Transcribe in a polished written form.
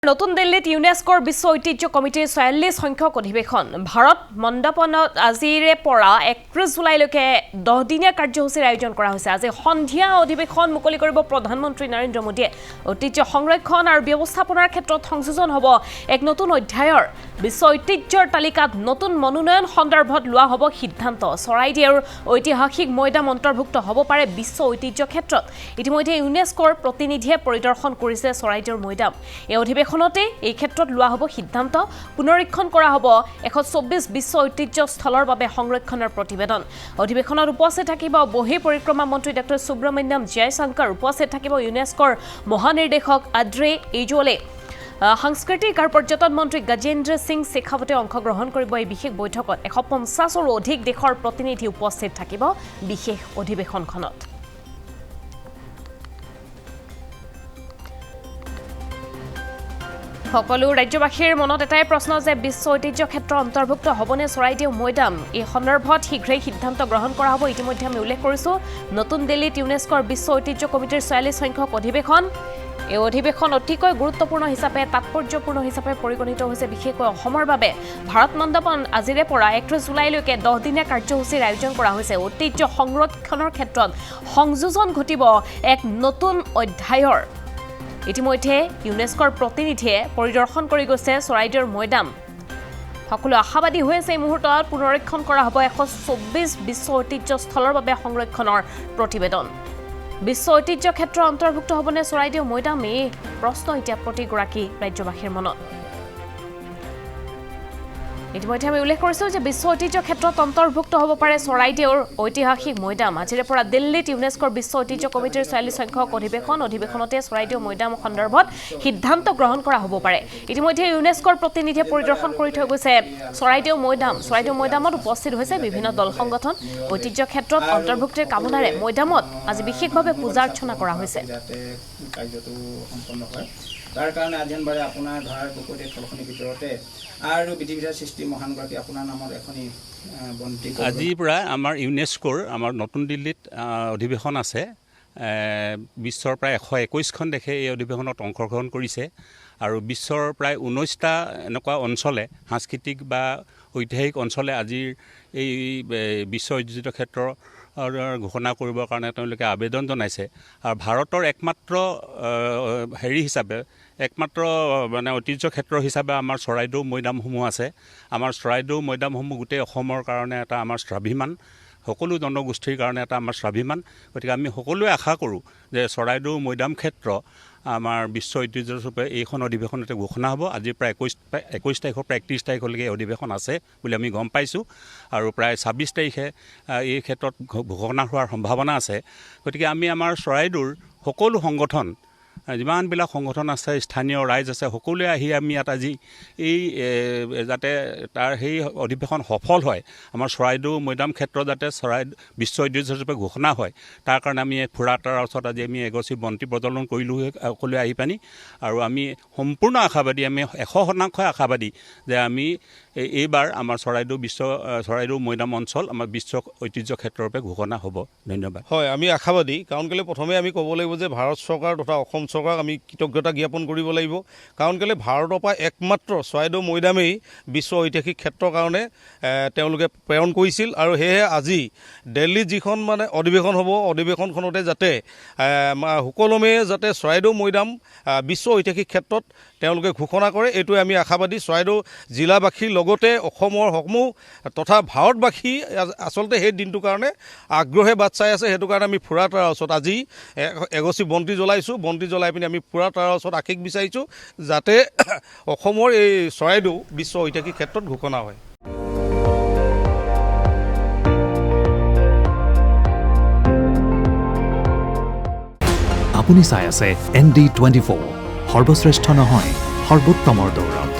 নতুন দিল্লীত ইউনেস্কোৰ বিশ্ব ঐতিহ্য কমিটিৰ ৪৬ সংখ্যক অধিৱেশন ভাৰত মণ্ডপনত আজিৰে পৰা ৩১ জুলাইলৈকে 10 দিনীয়া কাৰ্যসূচীৰ আয়োজন কৰা হৈছে। আজি সন্ধিয়া অধিৱেশন মুকলি কৰিব প্ৰধানমন্ত্ৰী নৰেন্দ্ৰ মোদীয়ে। ঐতিহ্য সংৰক্ষণ আৰু ব্যৱস্থাপনাৰ ক্ষেত্ৰত সংযোজন হ'ব এক নতুন অধ্যায়ৰ। বিশ্ব ঐতিহ্যৰ তালিকাত নতুন মনোনয়ন সন্দৰ্ভত লোৱা হ'ব সিদ্ধান্ত। চৰাইদেউৰ ঐতিহাসিক মৈদাম অন্তৰ্ভুক্ত হ'ব পাৰে বিশ্ব ঐতিহ্য ক্ষেত্ৰত। ইতিমধ্যে ইউনেস্কোৰ প্ৰতিনিধিয়ে পৰিদৰ্শন কৰিছে চৰাইদেউৰ মৈদাম। এই অধিৱেশনতে এই ক্ষেত্ৰত লোৱা হ'ব সিদ্ধান্ত। পুনৰীক্ষণ কৰা হ'ব 124 বিশ্ব ঐতিহ্য স্থলৰ বাবে সংৰক্ষণৰ প্ৰতিবেদন। অধিৱেশনত উপস্থিত থাকিব বহিৰ পৰিক্ৰমা মন্ত্ৰী ডক্টৰ সুব্ৰমণ্যম জয়শংকৰ, উপস্থিত থাকিব ইউনেস্কোৰ মহানিৰ্দেশক আদ্ৰে এইজলে, সাংস্কৃতিক আৰু পৰ্যটন মন্ত্ৰী গজেন্দ্ৰ সিং শেখাৱতে অংশগ্ৰহণ কৰিব। এই বিশেষ বৈঠকত 150ৰো অধিক দেশৰ প্ৰতিনিধি উপস্থিত থাকিব বিশেষ অধিৱেশনখনত। সকলো ৰাজ্যবাসীৰ মনত এটাই প্ৰশ্ন যে বিশ্ব ঐতিহ্য ক্ষেত্ৰ অন্তৰ্ভুক্ত হ'বনে চৰাইদেউ মৈদাম। এই সন্দৰ্ভত শীঘ্ৰেই সিদ্ধান্ত গ্ৰহণ কৰা হ'ব। ইতিমধ্যে আমি উল্লেখ কৰিছোঁ নতুন দিল্লীত ইউনেস্কোৰ বিশ্ব ঐতিহ্য কমিটিৰ ৪৬ সংখ্যক অধিৱেশন। এই অধিৱেশন অতিকৈ গুৰুত্বপূৰ্ণ হিচাপে তাৎপৰ্যপূৰ্ণ হিচাপে পৰিগণিত হৈছে। বিশেষকৈ অসমৰ বাবে ভাৰত মণ্ডপন আজিৰে পৰা ৩১ জুলাইলৈকে 10 দিনীয়া কাৰ্যসূচীৰ আয়োজন কৰা হৈছে। ঐতিহ্য সংৰক্ষণৰ ক্ষেত্ৰত সংযোজন ঘটিব এক নতুন অধ্যায়ৰ। ইতিমধ্যে ইউনেস্কোৰ প্ৰতিনিধিয়ে পৰিদৰ্শন কৰি গৈছে চৰাইদেউৰ মৈদাম। সকলো আশাবাদী হৈ আছে এই মুহূৰ্তত পুনৰীক্ষণ কৰা হ'ব 124 বিশ্ব ঐতিহ্য স্থলৰ বাবে সংৰক্ষণৰ প্ৰতিবেদন। বিশ্ব ঐতিহ্য ক্ষেত্ৰ অন্তৰ্ভুক্ত হ'বনে চৰাইদেউ মৈদাম, এই প্ৰশ্ন এতিয়া প্ৰতিগৰাকী ৰাজ্যবাসীৰ মনত। ইতিমধ্যে আমি উল্লেখ কৰিছোঁ যে বিশ্ব ঐতিহ্য ক্ষেত্ৰত অন্তৰ্ভুক্ত হ'ব পাৰে চৰাইদেউৰ ঐতিহাসিক মৈদাম। আজিৰে পৰা দিল্লীত ইউনেস্কোৰ বিশ্ব ঐতিহ্য কমিটিৰ ৪৬ সংখ্যক অধিৱেশনতে চৰাইদেউ মৈদাম সন্দৰ্ভত সিদ্ধান্ত গ্ৰহণ কৰা হ'ব পাৰে। ইতিমধ্যে ইউনেস্কোৰ প্ৰতিনিধিয়ে পৰিদৰ্শন কৰি থৈ গৈছে চৰাইদেউ মৈদাম। চৰাইদেউ মৈদামত উপস্থিত হৈছে বিভিন্ন দল সংগঠন। ঐতিহ্য ক্ষেত্ৰত অন্তৰ্ভুক্তিৰ কামনাৰে মৈদামত আজি বিশেষভাৱে পূজা অৰ্চনা কৰা হৈছে। তাৰ কাৰণে আজেনবাৰে আপোনাৰ ধৰাৰ পুখুৰী থলখনিৰ ভিতৰতে আৰু বিধিবিধান সৃষ্টি মহানগৰাকী আপোনাৰ নামত এখনি বন্তি। আজিৰ পৰা আমাৰ ইউনেস্কোৰ আমাৰ নতুন দিল্লীত অধিৱেশন আছে। বিশ্বৰ প্ৰায় 121খন দেশে এই অধিৱেশনত অংশগ্ৰহণ কৰিছে আৰু বিশ্বৰ প্ৰায় 19টা এনেকুৱা অঞ্চলে সাংস্কৃতিক বা ঐতিহাসিক অঞ্চলে আজিৰ এই বিশ্ব ঐতিহ্য ক্ষেত্ৰ ঘোষণা কৰিবৰ কাৰণে তেওঁলোকে আবেদন জনাইছে। আৰু ভাৰতৰ একমাত্ৰ একমাত্ৰ ঐতিহ্য ক্ষেত্ৰ হিচাপে আমাৰ চৰাইদেউ মৈদামসমূহ আছে। আমাৰ চৰাইদেউ মৈদামসমূহ গোটেই অসমৰ কাৰণে এটা আমাৰ স্বাভিমান, সকলো জনগোষ্ঠীৰ কাৰণে এটা আমাৰ স্বাভিমান। গতিকে আমি সকলোৱে আশা কৰোঁ যে চৰাইদেউ মৈদাম ক্ষেত্ৰ আমাৰ বিশ্ব ঐতিহ্যৰূপে এইখন অধিৱেশনতে ঘোষণা হ'ব। আজিৰ প্ৰায় 21 তাৰিখৰ পৰা 31 তাৰিখলৈকে এই অধিৱেশন আছে বুলি আমি গম পাইছোঁ আৰু প্ৰায় 26 তাৰিখে এই ক্ষেত্ৰত ঘোষণা হোৱাৰ সম্ভাৱনা আছে। গতিকে আমি আমাৰ চৰাইদেউৰ সকলো সংগঠন, যিমানবিলাক সংগঠন আছে, স্থানীয় ৰাইজ আছে, সকলোৱে আহি আমি ইয়াত আজি এই যাতে তাৰ সেই অধিৱেশন সফল হয়, আমাৰ চৰাইদেউ মৈদাম ক্ষেত্ৰ যাতে বিশ্ব ঐতিহ্যৰূপে ঘোষণা হয়, তাৰ কাৰণে আমি ফুৰাটাৰ ওচৰত আজি আমি এগছি বন্তি প্ৰজ্বলন কৰিলোঁ সকলোৱে আহি পানি। আৰু আমি সম্পূৰ্ণ আশাবাদী, আমি 100% আশাবাদী যে আমি এইবাৰ আমাৰ চৰাইদেউ মৈদাম অঞ্চল আমাৰ বিশ্ব ঐতিহ্য ক্ষেত্ৰৰূপে ঘোষণা হ'ব। ধন্যবাদ। হয়, আমি আশাবাদী, কাৰণ কেলৈ প্ৰথমে আমি ক'ব লাগিব যে ভাৰত চৰকাৰ তথা অসম চৰকাৰক আমি কৃতজ্ঞতা জ্ঞাপন কৰিব লাগিব। কাৰণ কেলৈ ভাৰতৰ পৰা একমাত্ৰ চৰাইদেউ মৈদামেই বিশ্ব ঐতিহাসিক ক্ষেত্ৰৰ কাৰণে তেওঁলোকে প্ৰেৰণ কৰিছিল। আৰু সেয়েহে আজি দিল্লীত যিখন অধিৱেশন হ'ব, অধিৱেশনখনতে যাতে সুকলমে যাতে চৰাইদেউ মৈদাম বিশ্ব ঐতিহাসিক ক্ষেত্ৰত তেওঁলোকে ঘোষণা কৰে, এইটোৱে আমি আশাবাদী। চৰাইদেউ জিলাবাসীৰ লগতে অসমৰ সমূহ তথা ভাৰতবাসী আচলতে সেই দিনটোৰ কাৰণে আগ্ৰহে বাট চাই আছে। সেইটো কাৰণে আমি ফুৰাটাৰ ওচৰত আজি এগছি বন্তি জ্বলাইছোঁ। বন্তি জ্বলাই পিনি আমি ফুৰাটাৰ ওচৰত আশীষ বিচাৰিছোঁ যাতে অসমৰ এই চৰাইদেউ বিশ্ব ঐতিহাসিক ক্ষেত্ৰত ঘোষণা হয়। আপুনি চাই আছে ND24, সৰ্বশ্ৰেষ্ঠ নহয় সৰ্বোত্তমৰ দৌৰত।